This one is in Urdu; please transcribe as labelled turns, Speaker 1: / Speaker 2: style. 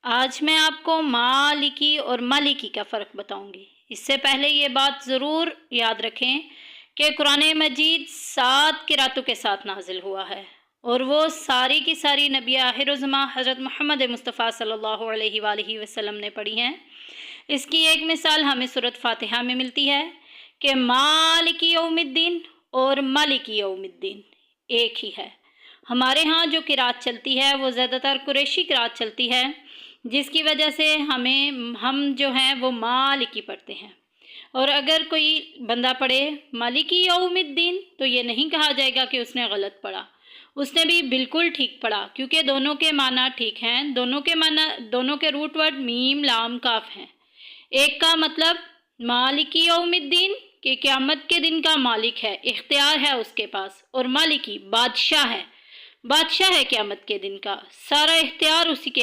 Speaker 1: آج میں آپ کو مالکی اور مالکی کا فرق بتاؤں گی۔ اس سے پہلے یہ بات ضرور یاد رکھیں کہ قرآن مجید 7 قراتوں کے ساتھ نازل ہوا ہے، اور وہ ساری کی ساری نبی آخر الزماں حضرت محمد مصطفیٰ صلی اللہ علیہ وآلہ وسلم نے پڑھی ہیں۔ اس کی ایک مثال ہمیں سورۃ فاتحہ میں ملتی ہے کہ مالکی یوم الدین اور مالکی یوم الدین ایک ہی ہے۔ ہمارے ہاں جو قرات چلتی ہے وہ زیادہ تر قریشی قرات چلتی ہے، جس کی وجہ سے ہم جو ہیں وہ مالکی پڑھتے ہیں، اور اگر کوئی بندہ پڑھے مالکی یوم الدین تو یہ نہیں کہا جائے گا کہ اس نے غلط پڑھا، اس نے بھی بالکل ٹھیک پڑھا، کیونکہ دونوں کے معنی ٹھیک ہیں۔ دونوں کے روٹ ورڈ میم لام کاف ہیں۔ ایک کا مطلب مالکی یوم الدین کہ قیامت کے دن کا مالک ہے، اختیار ہے اس کے پاس، اور مالکی بادشاہ ہے، بادشاہ ہے قیامت کے دن کا، سارا اختیار اسی کے